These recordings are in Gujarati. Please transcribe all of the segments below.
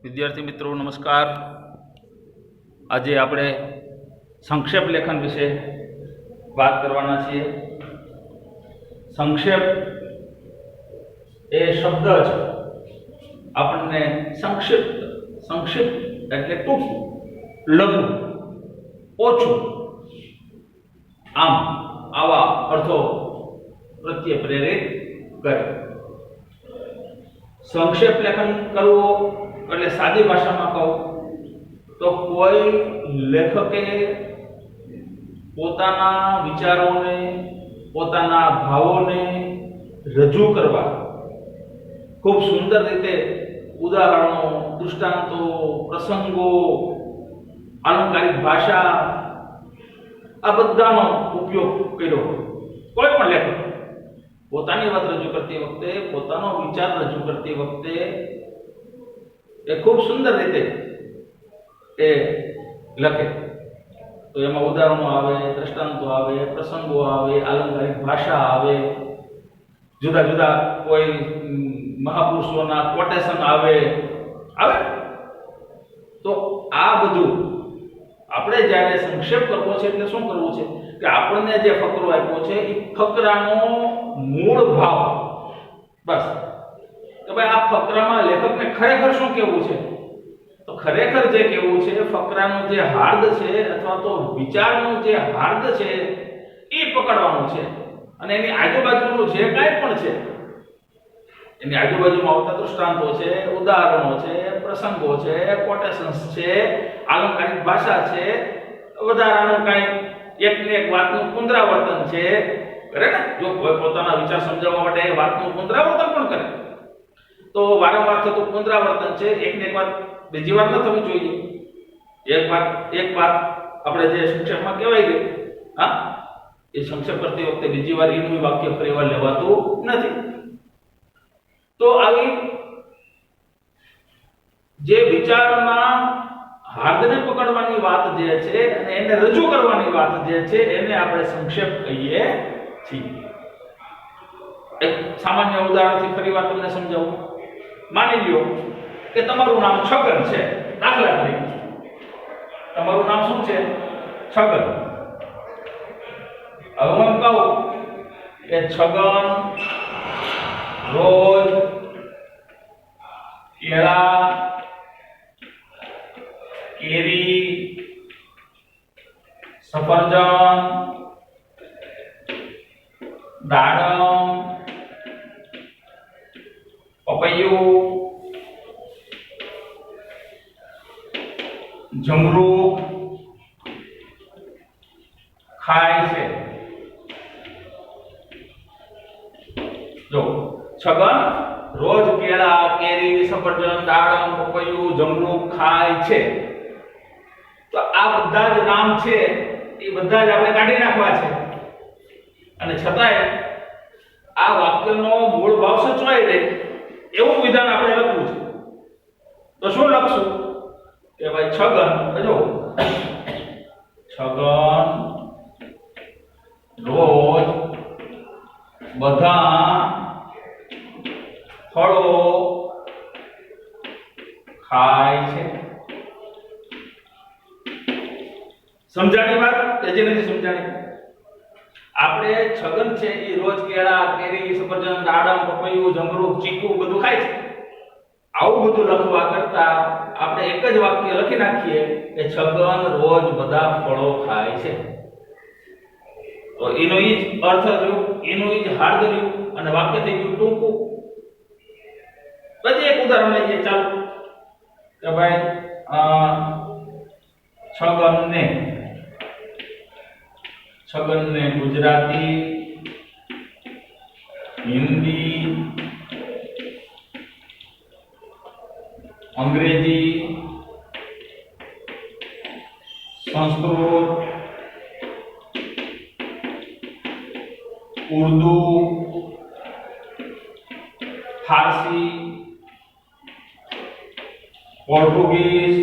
વિદ્યાર્થી મિત્રો નમસ્કાર. આજે આપણે સંક્ષેપ લેખન વિશે વાત કરવાના છીએ. સંક્ષેપ એ શબ્દ જ આપણને સંક્ષિપ્ત એટલે ટૂંકું, લઘુ, ઓછું, આવા અર્થો પ્રત્યે પ્રેરિત કરે. સંક્ષેપ લેખન કરવું એટલે સાદી ભાષામાં કહું તો કોઈ લેખકે પોતાના વિચારોને, પોતાના ભાવોને રજૂ કરવા ખૂબ સુંદર રીતે ઉદાહરણો, દૃષ્ટાંતો, પ્રસંગો, અલંકારિક ભાષા આ બધાનો ઉપયોગ કર્યો. કોઈ પણ લેખક પોતાની વાત રજૂ કરતી વખતે, પોતાનો વિચાર રજૂ કરતી વખતે એ ખૂબ સુંદર રીતે એ લખે. તો એમાં ઉદાહરણો આવે, દ્રષ્ટાંતો આવે, પ્રસંગો આવે, અલંકારિક ભાષા આવે, જુદા જુદા કોઈ મહાપુરુષોના કોટેશન આવે. તો આ બધું આપણે જ્યારે સંક્ષેપ કરવો છે એટલે શું કરવું છે કે આપણને જે ફકરો આપ્યો છે એ ફકરાનો મૂળ ભાવ, બસ કે ભાઈ આ ફકરામાં લેખકને ખરેખર શું કહેવું છે, તો ખરેખર જે કહેવું છે ફકરાનું જે હાર્દ છે અથવા તો વિચારનું જે હાર્દ છે એ પકડવાનું છે. અને એની આજુબાજુનું જે કાંઈ પણ છે, એની આજુબાજુમાં આવતા દૃષ્ટાંતો છે, ઉદાહરણો છે, પ્રસંગો છે, કોટેશન્સ છે, અલંકારિક ભાષા છે, વધારાનું કાંઈ એકને એક વાતનું પુનરાવર્તન છે, કરે ને. જો કોઈ પોતાના વિચાર સમજાવવા માટે વાતનું પુનરાવર્તન પણ કરે તો વારંવાર થતું પુનરાવર્તન છે. એકને એક વાત બીજી વાર ન થવી જોઈએ. એક વાત આપણે જે સંક્ષેપમાં કહેવાય ગઈ, એ સંક્ષેપ કરતી વખતે બીજી વાર એનું વાક્ય ફરીવાર લેવાતું નથી. તો આવી જે વિચારના હાર્દને પકડવાની વાત જે છે અને એને રજૂ કરવાની વાત જે છે એને આપણે સંક્ષેપ કહીએ છીએ. એક સામાન્ય ઉદાહરણથી ફરીવાર તમને સમજાવું. માની લ્યો કે તમારું નામ છગન છે. દાખલા તરીકે તમારું નામ શું છે? છગન. હવે હું કહું કે છગન રોજ કેળા, કેરી, સફરજન, દાડમ, પપૈયું, જમરૂખ ખાય છે. જો છગન રોજ કેળા, કેરી, સફરજન, દાડમ, પપૈયું, જમરૂખ ખાય છે. તો આ બધા જ નામ છે એ બધા જ આપણે કાઢી નાખવા છે. અને છતાંય આ વાક્યનો મૂળ ભાવ સચવાઈ રહે એવું વિધાન આપણે લખવું છે. તો શું લખશું કે ભાઈ છગન, જો છગન રોજ બધા ફળો ખાય છે. સમજાણી વાત કે જે નથી સમજાણી? આપણે છગન છે એ રોજ કેળા, કેરી, સફરજન, દાડમ, પપૈયું, જમરૂખ, ચીકુ બધું ખાય છે. આવું બધું લખવા કરતા આપણે એક જ વાક્ય લખી નાખીએ કે છગન રોજ બધા ફળો ખાય છે. તો એનો ઈ જ અર્થ રહ્યો, એનું ઈ જ હાર્દ રહ્યું અને વાક્ય થઈ ગયું ટૂંકું. પછી એક ઉદાહરણ લઈએ. ચાલો કે ભાઈ છગનને ગુજરાતી, હિન્દી, અંગ્રેજી, સંસ્કૃત, ઉર્દુ, ફારસી, પોર્ટુગીઝ,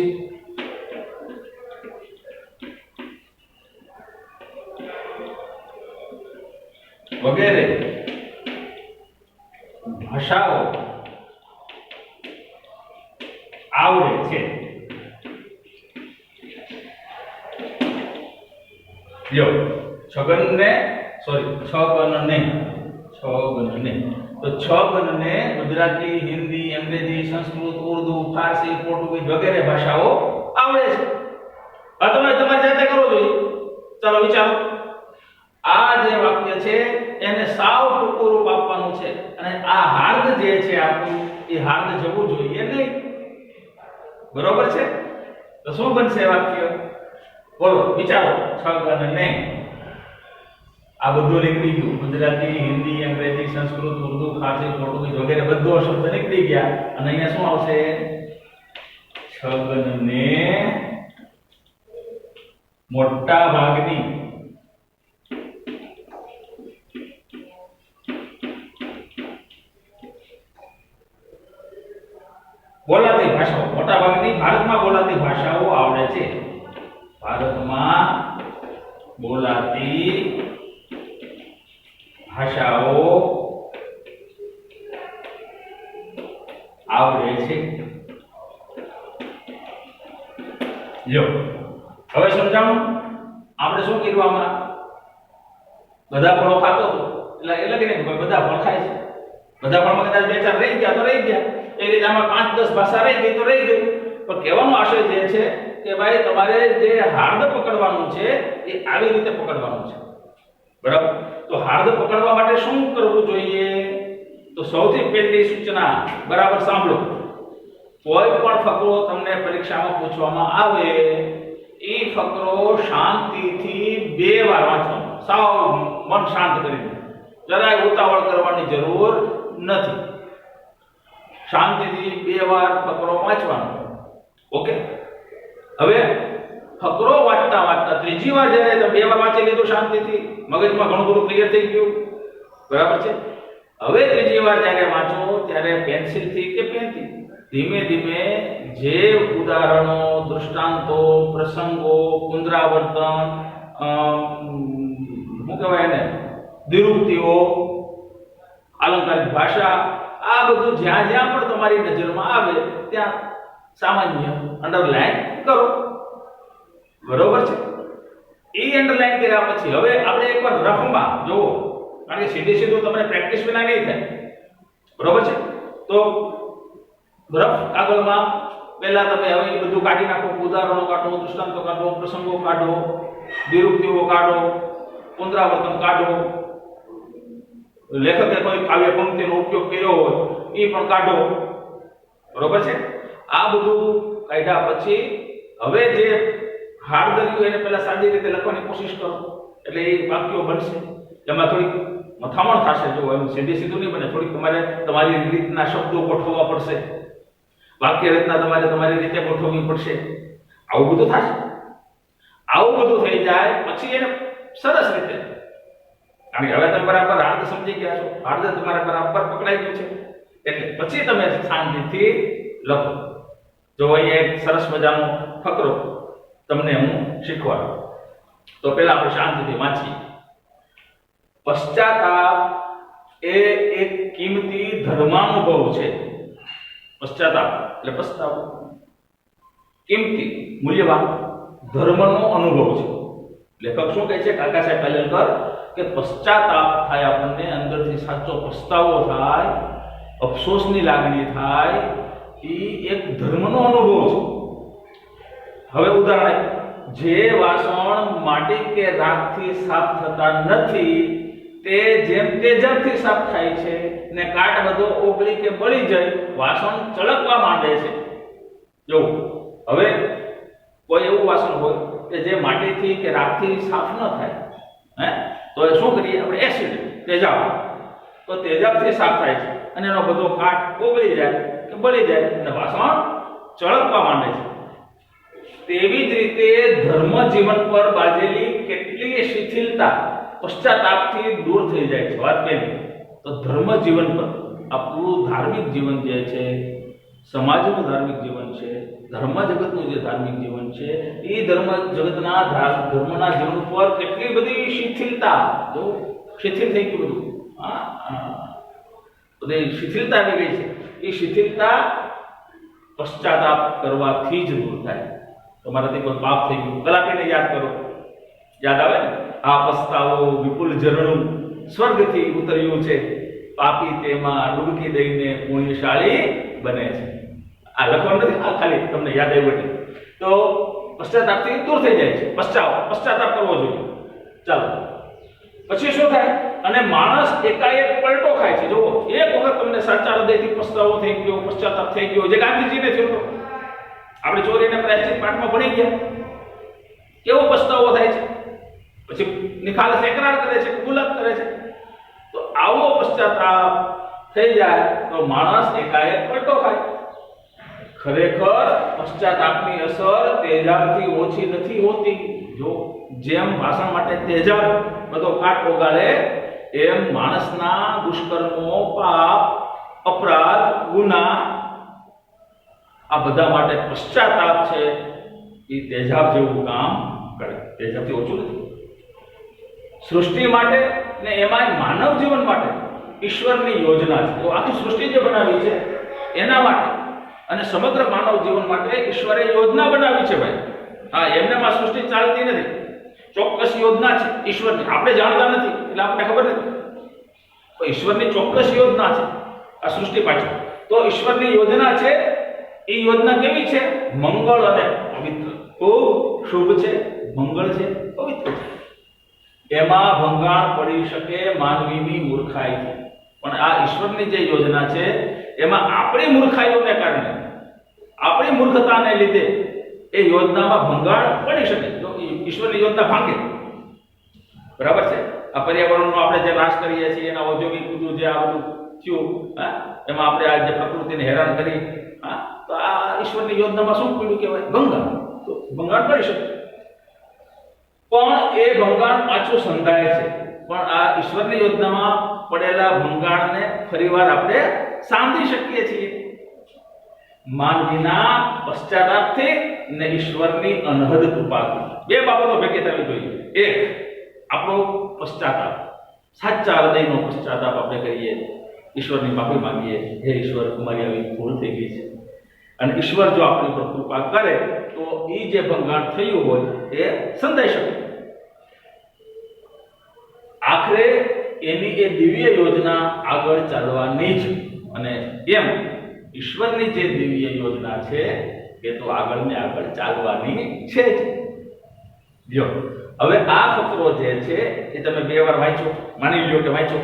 વગેરે ભાષાઓ આવડે છે. જો છગનને તો છગનને ગુજરાતી, હિન્દી, અંગ્રેજી, સંસ્કૃત, ઉર્દુ, ફારસી, પોર્ટુગીઝ વગેરે ભાષાઓ આવડે છે. આ તમે તમારી જાતે કરો જોઈએ. ચાલો વિચારો. આ જે વાક્ય છે એને સાવ ટૂંકું રૂપ આપવાનું છે અને આ હાર્દ જે છે આપણું એ હાર્દ જવું જોઈએ નહીં. બરોબર છે? તો શું બનશે વાક્ય? બોલો વિચારો. છગનને આ બધું નીકળી ગયું. ગુજરાતી, હિન્દી, અંગ્રેજી, સંસ્કૃત, ઉર્દુ, ફારસી, પોર્ટુગીઝ વગેરે બધો શબ્દ નીકળી ગયા અને અહીંયા શું આવશે? છગનને મોટા ભાગની બોલાતી ભાષાઓ, મોટા ભાગની ભારતમાં બોલાતી ભાષાઓ આવડે છે. ભારતમાં બોલાતી ભાષાઓ આવડે છે. લો હવે સમજાવું. આપણે શું કર્યું આમાં? બધા ફળો ખાતો હતો એટલે કે બધા ફળ ખાય છે. બધા ફળમાં કદાચ બે ચાર રહી ગયા તો રહી ગયા. એ રીતે આમાં 5-10 ભાષા રહી ગઈ તો રહી ગઈ. પણ કહેવાનો આશય જે છે કે ભાઈ તમારે જે હાર્દ પકડવાનું છે એ આવી રીતે પકડવાનું છે. બરાબર? તો હાર્દ પકડવા માટે શું કરવું જોઈએ? તો સૌથી પહેલી સૂચના બરાબર સાંભળો. કોઈ પણ ફકરો તમને પરીક્ષામાં પૂછવામાં આવે એ ફકરો શાંતિથી 2 વાર વાંચવાનો. સાવ મન શાંત કરીને, જરાય ઉતાવળ કરવાની જરૂર નથી. શાંતિથી 2 વાર ફકરો વાંચવાનો. ઓકે? હવે ફકરો વાંચતા વાંચતા ત્રીજી વાર જ્યારે તમે 2 વાર વાંચી લીધું શાંતિથી, મગજમાં ઘણું બધું ક્લિયર થઈ ગયું. બરાબર છે? હવે ત્રીજી વાર જ્યારે વાંચો ત્યારે પેન્સિલથી કે પેનથી ધીમે ધીમે જે ઉદાહરણો, દૃષ્ટાંતો, પ્રસંગો, પુનરાવર્તન, શું કહેવાય એને, દ્વિરૂપતિઓ, અલંકારિક ભાષા, આ બધું જ્યાં જ્યાં પણ તમારી નજરમાં આવે ત્યાં સામાન્ય અંડરલાઈન કરો. બરોબર છે? એ અંડરલાઈન કર્યા પછી હવે આપણે એકવાર રફમાં જોવો, કારણ કે સીધે સીધું તમને પ્રેક્ટિસ વિના નહીં થાય. બરોબર છે? તો રફ કાગળમાં પહેલા તમે હવે એ બધું કાઢી નાખો. ઉદાહરણો કાઢો, દૃષ્ટાંતો કાઢો, પ્રસંગો કાઢો, દ્વિરૂપતિઓ કાઢો, પુનરાવર્તન કાઢો, લેખકે કોઈ કાવ્ય પંક્તિનો ઉપયોગ કર્યો હોય એ પણ કાઢો. બરોબર છે? આ બધું કાઢ્યા પછી હવે જે હાર્દ રહ્યું એને પહેલા સાદી રીતે લખવાની કોશિશ કરો. એટલે એ વાક્યો બનશે. એમાં થોડીક મથામણ થશે. જો એમ સીધું નહીં બને. થોડીક તમારે તમારી રીતના શબ્દો ગોઠવવા પડશે. વાક્ય રચના તમારે તમારી રીતે ગોઠવવી પડશે. આવું બધું થશે. આવું બધું થઈ જાય પછી એને સરસ રીતે, કારણ કે હવે તમે બરાબર હાર્દ સમજી ગયા છો, હાર્દ તમારા બરાબર પકડાઈ ગયું છે, એટલે પછી તમે શાંતિથી લખો. જો અહીંયા એક સરસ મજાનો ફકરો તમને હું શીખવાડું. તો પહેલા આપણે શાંતિથી વાંચીએ. પશ્ચાતાપ એ એક કિંમતી ધર્માનુભવ છે. પશ્ચાતાપ એટલે પસ્તાવો, કિંમતી, મૂલ્યવાન ધર્મનો અનુભવ છે. લેખક શું કહે છે, કાકા સાહેબ કાલેલકર, કે પશ્ચાતાપ થાય, આપણને અંદરથી સાચો પસ્તાવો થાય, અફસોસની લાગણી થાય, એ એક ધર્મનો અનુભવ છે. હવે ઉદાહરણ, જે વાસણ માટી કે રાખથી સાફ થતા નથી તે જેમ તેજથી સાફ થાય છે ને કાટ બધો ઓગળી કે બળી જાય, વાસણ ચળકવા માંડે છે. જો હવે કોઈ એવું વાસણ હોય કે જે માટીથી કે રાખથી સાફ ન થાય, તો એ શું કરીએ આપણે? એસિડ, તેજાબ. તો તેજાબથી સાફ થાય છે અને એનો બધો કાટ ઓગળી જાય કે બળી જાય અને વાસણ ચળકવા માંડે છે. તેવી જ રીતે ધર્મ જીવન પર બાજેલી કેટલીય શિથિલતા પશ્ચાતાપથી દૂર થઈ જાય છે. વાત પહેલી તો ધર્મ જીવન પર, આપણું ધાર્મિક જીવન જે છે, સમાજનું ધાર્મિક જીવન છે, ધર્મ જગતનું જે ધાર્મિક જીવન છે, એ ધર્મ જગતના ધર્મના જીવન પર કેટલી બધી શિથિલતા, જો શિથિલ થઈ ગયું બધું, બધી શિથિલતા આવી ગઈ છે. એ શિથિલતા પશ્ચાતાપ કરવાથી જ દૂર થાય. તમારાથી કોઈ પાપ થઈ ગયું, કલાપીને યાદ કરો, યાદ આવે ને? આ પસ્તાવો વિપુલ ઝરણું સ્વર્ગથી ઉતર્યું છે, પાપી તેમાં ડૂબકી દઈને પુણ્યશાળી બને છે. આ લખવાનું નથી, આ ખાલી તમને યાદ આવ્યું એટલે. તો પશ્ચાતાપથી દૂર થઈ જાય છે. પશ્ચાતાપ કરવો જોઈએ. ચાલો, પછી શું થાય? અને માણસ એકાએક પલટો ખાય છે. જો એક વખત તમને સાચા હૃદયથી પસ્તાવો થઈ ગયો, પશ્ચાતાપ થઈ ગયો, જે ગાંધીજીને થયો હતો, આપણે ચોરીને પ્રાયશ્ચિત પાઠમાં ભણી ગયા, કેવો પસ્તાવો થાય છે, પછી નિખાલસ એકરાર કરે છે, કબૂલાત કરે છે. તો આવો પશ્ચાતાપ થઈ જાય તો માણસ એકાએક પલટો ખાય. ખરેખર પશ્ચાતાપની અસર તેજાબથી ઓછી નથી હોતી. જો જેમ વાસણ માટે તેજાબ બધો કાટ ઓગાળે, એમ માણસના દુષ્કર્મો, પાપ, અપરાધ, ગુના આ બધા માટે પશ્ચાતાપ છે એ તેજાબ જેવું કામ કરે. તેજાબથી ઓછું નથી. સૃષ્ટિ માટે ને એમાં માનવ જીવન માટે ઈશ્વરની યોજના છે. તો આખી સૃષ્ટિ જે બનાવી છે એના માટે અને સમગ્ર માનવ જીવન માટે ઈશ્વરે યોજના બનાવી છે ભાઈ. હા, એમનેમાં સૃષ્ટિ ચાલતી નથી. ચોક્કસ યોજના છે ઈશ્વરની, આપણે જાણતા નથી એટલે આપણને ખબર નથી. તો ઈશ્વરની ચોક્કસ યોજના છે આ સૃષ્ટિ પાછળ. તો ઈશ્વરની યોજના છે, એ યોજના કેવી છે? મંગળ અને પવિત્ર. ખૂબ શુભ છે, મંગળ છે, પવિત્ર છે. એમાં ભંગાણ પડી શકે માનવીની મૂર્ખાઈ. પણ આ ઈશ્વરની જે યોજના છે એમાં આપણી મૂર્ખાઈઓને કારણે, આપણી મૂર્ખતાને લીધે એ યોજનામાં ભંગાણ પડી શકે. જો ઈશ્વરની યોજના ભાંગે, બરાબર છે. આ પર્યાવરણનો આપણે જે નાશ કરીએ છીએ, એના ઔદ્યોગિક બધું જે આ બધું થયું, એમાં આપણે આ જે પ્રકૃતિને હેરાન કરી, તો આ ઈશ્વરની યોજનામાં શું પડ્યું કહેવાય? ભંગાણ. તો ભંગાણ પડી શકે, પણ એ ભંગાણ પાછું સંધાય છે. પણ આ ઈશ્વરની યોજનામાં પડેલા ભંગાણને ફરીવાર આપણે સાંધી શકીએ છીએ માનવીના પશ્ચાતાપથી ને ઈશ્વરની અનહદ કૃપાથી. બે બાબતો ભેગી થવી જોઈએ. એક, આપણો પશ્ચાતાપ, સાચા હૃદયનો પશ્ચાતાપ આપણે કરીએ, ઈશ્વરની માફી માંગીએ, હે ઈશ્વર, અમારી આવી ભૂલ થઈ ગઈ છે. અને ઈશ્વર જો આપણી પર કૃપા કરે તો એ જે ભંગાણ થયું હોય એ સંધાઈ શકે. આખરે એની એ દિવ્ય યોજના આગળ ચાલવાની જ. અને એમ ઈશ્વરની જે દિવ્ય યોજના છે એ તો આગળ ને આગળ ચાલવાની છે જ. જો હવે આ ફકરો જે છે એ તમે બે વાર વાંચો, માની લ્યો કે વાંચો.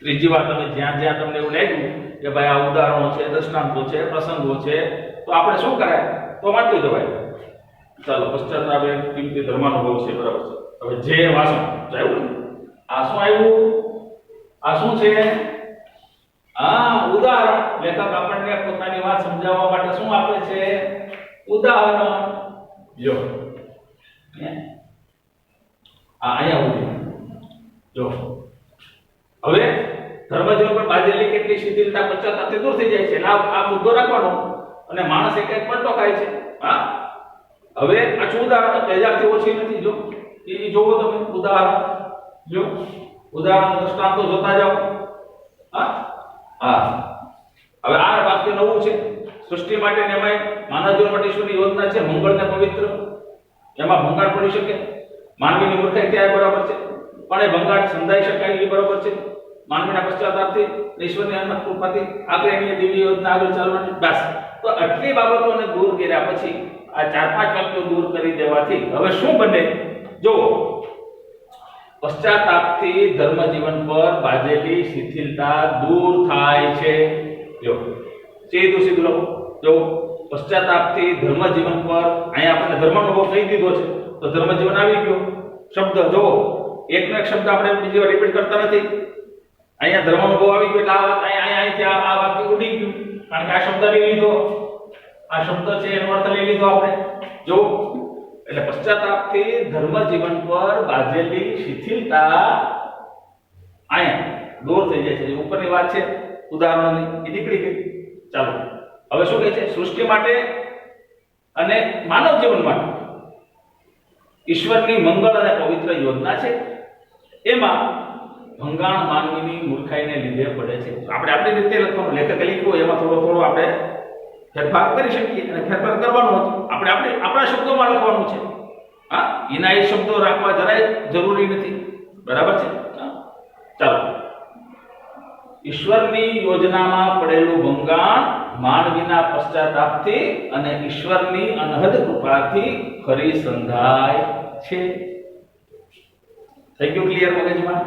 ત્રીજી વાર તમે જ્યાં જ્યાં તમને એવું લાગ્યું કે ભાઈ આ ઉદાહરણો છે, દ્રષ્ટાંતો છે, પ્રસંગો છે, તો આપણે શું કરાય? તો વાંચતું જવાય. ચાલો, પશ્ચાતાપ એ કિંમતી ધર્માનુભવ છે, બરાબર છે. હવે જે વાસણ આવ્યું, આ શું આવ્યું? આ શું છે? ઉદાહરણ. લેખક આપણને પોતાની વાત સમજાવવા માટે શું આપે છે? ઉદાહરણ. જો અહીંયા ઉભી જો. હવે ધર્મજીવન પર બાંધેલી કેટલી શિથિલતા પશ્ચાતાપથી દૂર થઈ જાય છે. આ મુદ્દો રાખવાનો અને માણસ એક પલટો ખાય છે. હવે આ ઉદાહરણ તેજાબથી ઓછી નથી. જો એ જોવો તમે ઉદાહરણ, જો ઉદાહરણ દ્રષ્ટાંતો જોતા જાઓ. હવે આ વાક્ય નવું છે. સૃષ્ટિ માટે ને એમાં માનવ જીવન માટે ઈશ્વરની યોજના છે, મંગળ ને પવિત્ર. એમાં ભંગાણ પડી શકે, માનવીની મૂર્ખાઈ ત્યાં બરાબર છે, પણ એ ભંગાણ સંધાઈ શકાય એ બરાબર છે માનવીના પશ્ચાતાપથી, ઈશ્વરની અનંત કૃપાથી. આખરે એની દિવ્ય યોજના આગળ ચાલવાની. બસ, તો આટલી બાબતોને દૂર કર્યા પછી આ 4-5 વાક્યો દૂર કરી દેવાથી હવે શું બને? જો પશ્ચાતાપથી ધર્મ જીવન પર બાંધેલી શિથિલતા દૂર થાય છે. જો સીધું સીધું લખો. જો પશ્ચાતાપથી ધર્મ જીવન પર, અહીંયા આપણે ધર્માનુભવ કહી દીધો છે તો ધર્મ જીવન આવી ગયો. શબ્દ જો એકનો એક શબ્દ આપણે બીજી વાર રિપીટ કરતા નથી. અહીંયા ધર્માનુભવ આવી ગયો એટલે આ વાત અહીંથી આ વાક્ય ઉડી ગયું, કારણ કે આ શબ્દ લઈ લીધો, આ શબ્દ છે એનો અર્થ લઈ લીધો આપણે. જો એટલે પશ્ચાતાપથી ધર્મ જીવન પર બાંધેલી શિથિલતા અહીંયા દૂર થઈ જાય છે. ઉપરની વાત છે ઉદાહરણોની, એ નીકળી ગઈ. ચાલો, હવે શું કહે છે? સૃષ્ટિ માટે અને માનવ જીવન માટે ઈશ્વરની મંગળ અને પવિત્ર યોજના છે. એમાં ભંગાણ માનવીની મૂર્ખાઈને લીધે પડે છે. આપણે આપણી રીતે લખવાનું, લેખકે લખ્યું એમાં થોડો આપણે ફેરફાર કરી શકીએ અને ફેરફાર કરવાનો હતો. આપણે આપણા શબ્દોમાં લખવાનું છે. હા, એના એ શબ્દો રાખવા જરાય જરૂરી નથી. બરાબર છે? હા, ચાલો. ઈશ્વરની યોજનામાં પડેલું ભંગાણ માનવીના પશ્ચાતાપથી અને ઈશ્વરની અનહદ કૃપાથી ફરી સંધાય છે. થઈ ગયું ક્લિયર મગજમાં?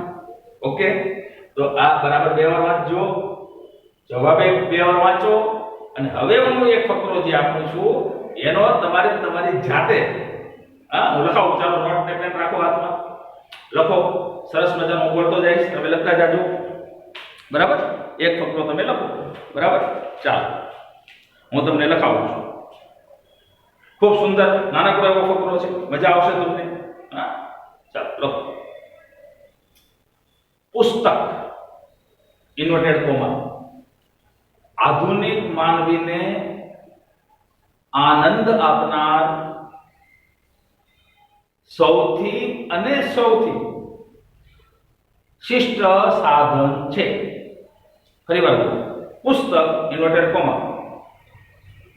ઓકે, તો આ બરાબર 2 વાર વાંચજો, જવાબે 2 વાર વાંચો. અને હવે હું એક ફકરો જે આપું છું એનો તમારે તમારી જાતે, હા, હું લખાવું. ચાલો, નોટ ને પેન રાખો હાથમાં, લખો. સરસ મજાનો હું બોલતો જઈશ, તમે લખતા જાજો. બરાબર? એક ફકરો તમે લખો. બરાબર? ચાલો, હું તમને લખાવું છું. ખૂબ સુંદર નાનકડો એવો ફકરો છે, મજા આવશે તમને. હા, ચાલો લખો. પુસ્તક ઇન્વર્ટેડ કોમા આધુનિક માનવીને આનંદ આપનાર સૌથી અને સૌથી શિષ્ટ સાધન છે. ફરી વાર બોલો. પુસ્તક ઇન્વર્ટેડ કોમા,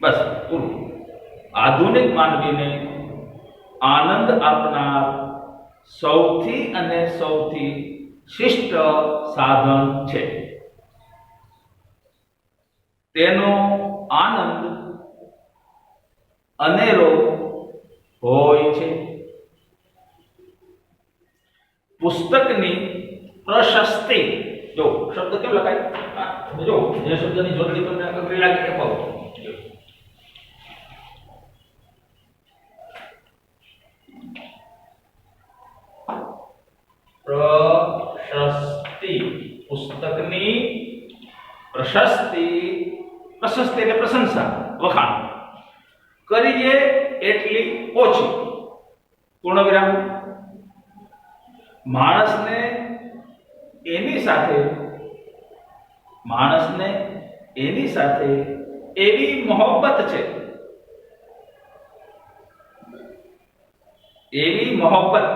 બસ પૂરું. આધુનિક માનવીને આનંદ આપનાર સૌથી અને સૌથી શિષ્ટ સાધન છે. તેનો આનંદ અનેરો હોય છે. પુસ્તકની પ્રશસ્તિ, જો શબ્દ કેમ લખાય, જો જે શબ્દની જોડણી તમને અઘરી લાગે એ પાડો. પ્રશસ્તિ, પુસ્તકની પ્રશસ્તિ. પ્રશસ્તિ એટલે પ્રશંસા, વખાણ. કરીએ એટલી ઓછી. પૂર્ણ વિરામ. માણસને એની સાથે એવી મોહબ્બત છે, એવી મોહબ્બત,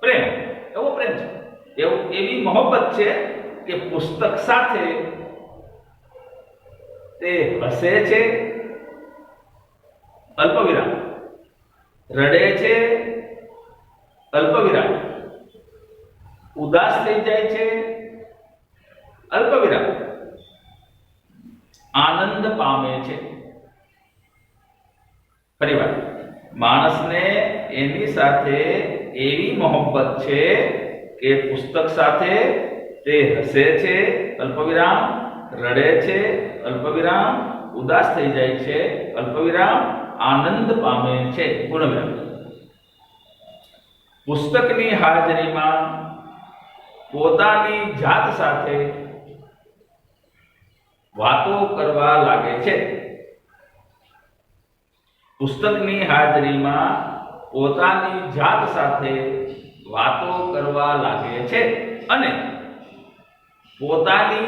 પ્રેમ, એવો પ્રેમ છે, એવી મોહબ્બત છે કે પુસ્તક સાથે તે હસે છે, અલ્પવિરામ, રડે છે, અલ્પવિરામ, ઉદાસ થઈ જાય છે, અલ્પવિરામ, આનંદ પામે છે. ફરીવાર. માણસને એની સાથે એવી મોહબ્બત છે કે પુસ્તક સાથે તે હસે છે, અલ્પવિરામ, રડે છે, અલ્પવિરામ, ઉદાસ થઈ જાય છે, અલ્પવિરામ, આનંદ પામે છે, પૂર્ણવિરામ. પુસ્તકની હાજરીમાં પોતાની જાત સાથે વાતો કરવા લાગે છે. પુસ્તકની હાજરીમાં પોતાની જાત સાથે વાતો કરવા લાગે છે અને પોતાની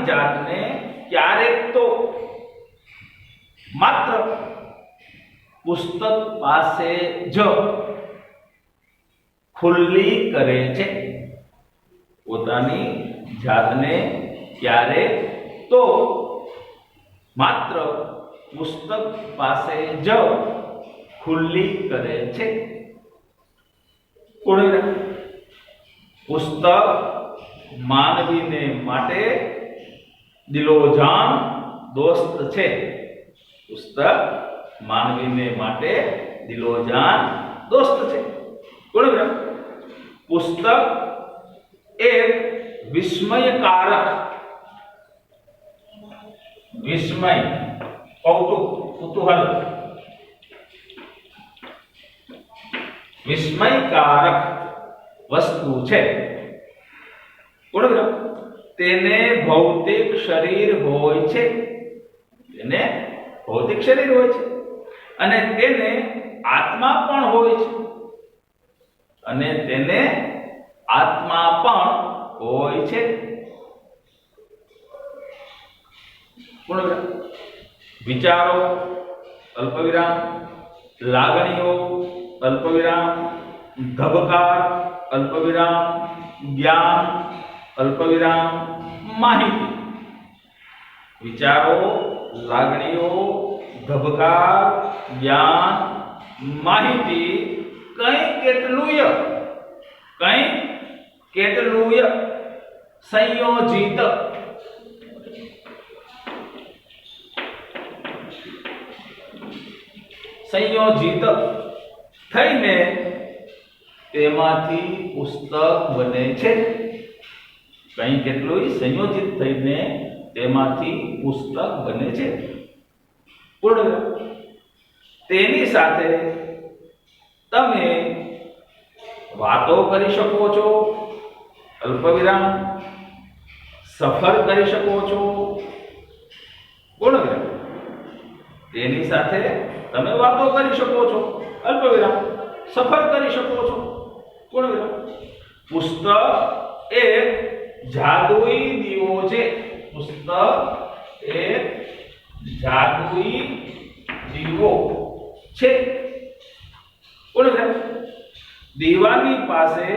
જાતને ક્યારેક તો માત્ર પુસ્તક પાસે જ ખુલ્લી કરે છે. પોતાની જાતને ક્યારેક તો માત્ર પુસ્તક પાસે જ ખુલ્લી કરે છે. પુસ્તક માનવીને માટે દિલોજાન દોસ્ત છે. પુસ્તક માનવીને માટે દિલોજાન દોસ્ત છે. પુસ્તક એક વિસ્મયકારક, વિસ્મય, કૌતુક, કુતૂહલ, વિસ્મયકારક વસ્તુ છે. તેને ભૌતિક શરીર હોય છે, તેને ભૌતિક શરીર હોય છે અને તેને આત્મા પણ હોય છે, અને તેને આત્મા પણ હોય છે. વિચારો, અલ્પવિરામ, લાગણીઓ, અલ્પવિરામ, ધબકાર, અલ્પવિરામ, જ્ઞાન, અલ્પવિરામ, માહિતી, વિચારો, લાગણીઓ, ધબકાર, જ્ઞાન, માહિતી કંઈ કેટલુંય સંયોજિત થઈને તેમાંથી પુસ્તક બને છે. કંઈ કેટલુંય સંયોજિત થઈને તેમાંથી પુસ્તક બને છે. પૂર્ણ. તેની સાથે તમે વાતો કરી શકો છો, અલ્પવિરામ, સફર કરી શકો છો, પૂર્ણ. તેની સાથે તમે વાતો કરી શકો છો, અલ્પવિરામ, સફર કરી શકો છો, પૂર્ણ. પુસ્તક એક જાદુઈ દીવો છે. પુસ્તક એક જાદુઈ દીવો છે. પૂર્ણ. દીવાની પાસે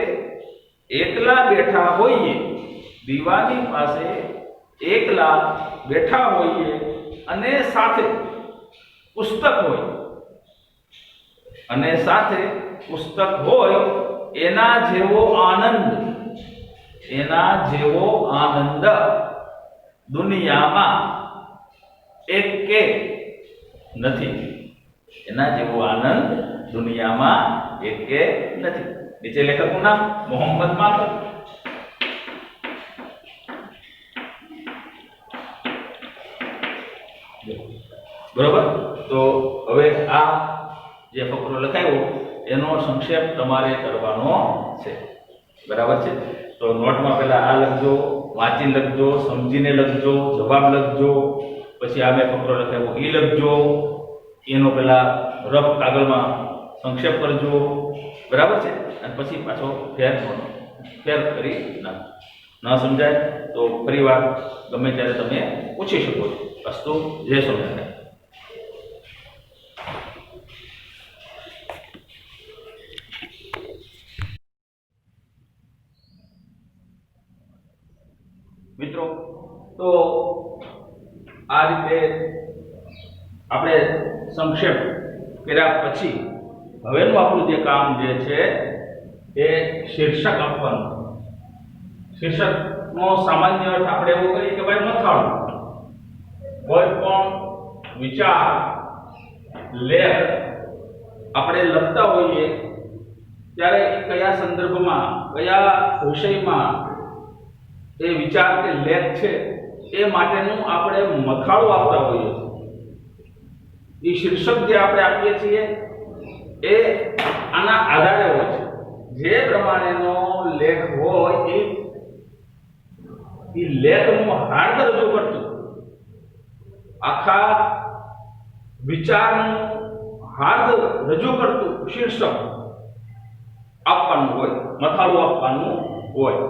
એકલા બેઠા હોઈએ, દીવાની પાસે એકલા બેઠા હોઈએ અને સાથે પુસ્તક હોય, અને સાથે પુસ્તક હોય, એના જેવો આનંદ દુનિયામાં એકે નથી. એના જેવો આનંદ દુનિયામાં એકે નથી. નીચે લેખકનું નામ મોહમ્મદ માકર. બરોબર. તો હવે આ જે ફકરો લખાયો એનો સંક્ષેપ તમારે કરવાનો છે. બરાબર છે. તો નોટમાં પહેલા આ લખજો, વાંચી લખજો, સમજીને લખજો, જવાબ લખજો, પછી આ મેં ફકરો લખાયો એ લખજો, એનો પહેલા રફ કાગળમાં સંક્ષેપ કરજો. બરાબર છે. અને પછી પાછો ફેર કરી નાખો. ન સમજાય તો ફરીવાર ગમે ત્યારે તમે પૂછી શકો છો. અસ્તુ જય સ્વામિનારાયણ. મિત્રો, તો આ રીતે આપણે સંક્ષેપ કર્યા પછી હવેનું આપણું જે કામ જે છે એ શીર્ષક આપવાનું. શીર્ષકનો સામાન્ય અર્થ આપણે એવો કરીએ કે ભાઈ મથાળું. કોઈ પણ વિચાર, લેખ આપણે લખતા હોઈએ ત્યારે કયા સંદર્ભમાં, કયા વિષયમાં એ વિચાર કે લેખ છે એ માટેનું આપણે મથાળું આપતા હોઈએ છીએ. એ શીર્ષક જે આપણે આપીએ છીએ એ આના આધારે હોય છે. જે પ્રમાણેનો લેખ હોય એ લેખનું હાર્દ રજૂ કરતું, આખા વિચારનું હાર્દ રજૂ કરતું શીર્ષક આપવાનું હોય, મથાળું આપવાનું હોય.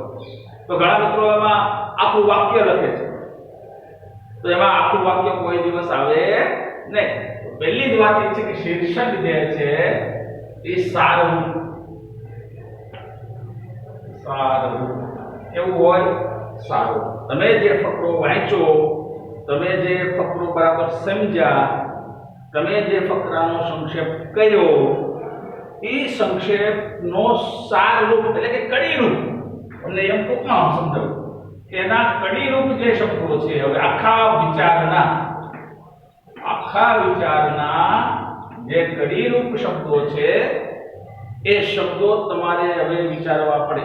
તો ઘણા મિત્રો એમાં આખું વાક્ય લખે છે, તો એમાં આખું વાક્ય કોઈ દિવસ આવે નહીં. પહેલી જ વાત એ છે કે શીર્ષક જે છે એ સારું એવું હોય. સારું. તમે જે ફકરો વાંચો, તમે જે ફકરો બરાબર સમજ્યા, તમે જે ફકરાનો સંક્ષેપ કર્યો, એ સંક્ષેપનો સાર રૂપ એટલે કે કડી રૂપ, તમને એમ ટૂંકમાં સમજાવું કે એના કડી રૂપ જે શબ્દો છે, હવે આખા વિચારના જે કડી રૂપ શબ્દો છે એ શબ્દો તમારે હવે વિચારવા પડે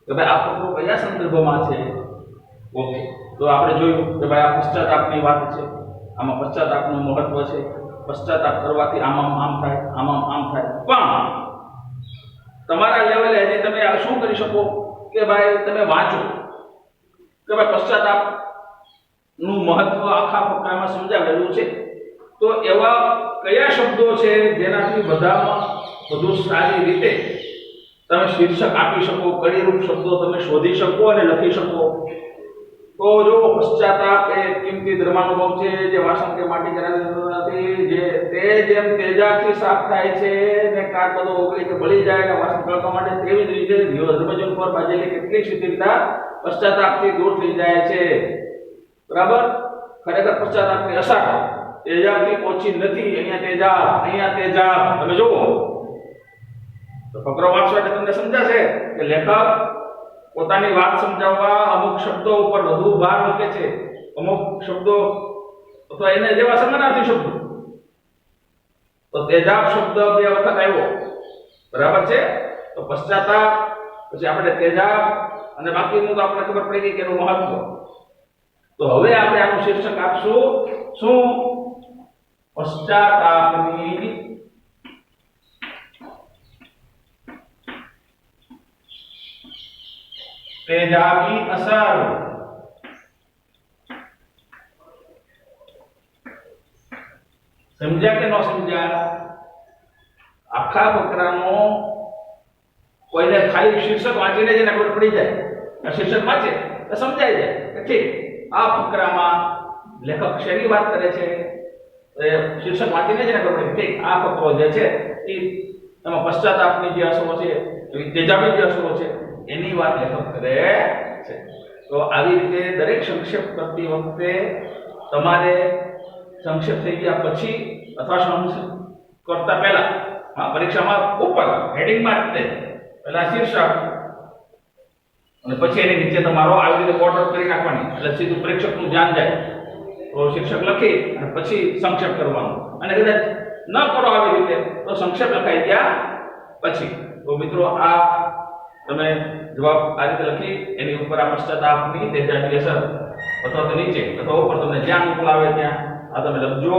કે ભાઈ આ ફકરો કયા સંદર્ભમાં છે. ઓકે, તો આપણે જોયું કે ભાઈ આ પશ્ચાતાપની વાત છે, આમાં પશ્ચાતાપનું મહત્વ છે, પશ્ચાતાપ કરવાથી આમ થાય, આમ થાય. પણ તમારા લેવલે હજી તમે આ શું કરી શકો કે ભાઈ તમે વાંચો કે ભાઈ પશ્ચાતાપ નું મહત્વ આખા ફકરામાં સમજાવેલું છે. તો એવા કયા શબ્દો છે જેનાથી વધુ સારી રીતે તમે શીર્ષક આપી શકો, કડીરૂપ શબ્દો તમે શોધી શકો અને લખી શકો. તો જો પશ્ચાતાપ એ કિંમતી ધર્માનુભવ છે જે વાસણ કે માટી કરાવી નથી, તે જેમ તેજાથી સાફ થાય છે ને કાટ બધો ઓગળી કે બળી જાય ને વાસણ કળવા માટે, તેવી જ રીતે ધર્મજન પર બાજેલી કેટલીક શિથિલતા પશ્ચાતાપથી દૂર થઈ જાય છે. બરાબર. ખરેખર પશ્ચાતાપની અસર તેજાબથી ઓછી નથી. અહીંયા તેજાબ તમે જુઓ તો ફકરો વાંચો એટલે તમને સમજાશે કે લેખક પોતાની વાત સમજાવવા અમુક શબ્દો ઉપર વધુ ભાર મૂકે છે. અમુક શબ્દો અથવા એને જેવા સમાનાર્થી શબ્દો. તો તેજાબ શબ્દ 2 વખત આવ્યો, બરાબર છે. તો પશ્ચાતાપ, પછી આપણે તેજાબ, અને બાકીનું તો આપણે ખબર પડી ગઈ કે એનું મહત્વ. તો હવે આપણે આનું શીર્ષક આપશું શું? પશ્ચાતાપની તેજાબી અસર. સમજ્યા કે ન સમજ્યા? આખા ફકરાનો કોઈને ખાલી શીર્ષક વાંચીને જ એને ખબર પડી જાય. આ શીર્ષક વાંચે તો સમજાઈ જાય કે ઠીક આ ફકરામાં લેખક શેની વાત કરે છે. શીર્ષક વાંચીને જ એને ખબર પડે ઠીક આ ફકરો જે છે એ એમાં પશ્ચાતાપની જે અસરો છે, તેજાબી જે અસરો છે એની વાત લેખક કરે છે. તો આવી રીતે દરેક સંક્ષેપ કરતી વખતે તમારે સંક્ષેપ થઈ ગયા પછી અથવા સંક્ષેપ કરતા પહેલા પરીક્ષામાં ઉપર હેડિંગમાં જ તે પહેલા શીર્ષક અને પછી એની નીચે તમારો આવી રીતે બોર્ડર કરી નાખવાની એટલે સીધું પ્રેક્ષકનું ધ્યાન જાય. તો શીર્ષક લખી અને પછી સંક્ષેપ કરવાનો. અને કદાચ ન કરો આવી રીતે તો સંક્ષેપ લખાઈ ગયા પછી. તો મિત્રો આ તમે જવાબ આ રીતે લખી એની ઉપર આ પશ્ચાતાપની તેજાબી અસર અથવા તો નીચે અથવા ઉપર તમને જ્યાં અનુકૂળ આવે ત્યાં આ તમે લખજો.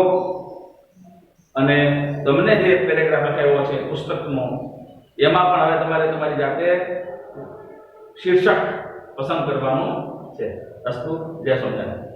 અને તમને જે પેરેગ્રાફ લખાયો છે પુસ્તકનો એમાં પણ હવે તમારે તમારી જાતે શીર્ષક પસંદ કરવાનું છે. અસ્તુ. જય સ્વામિનારાયણ.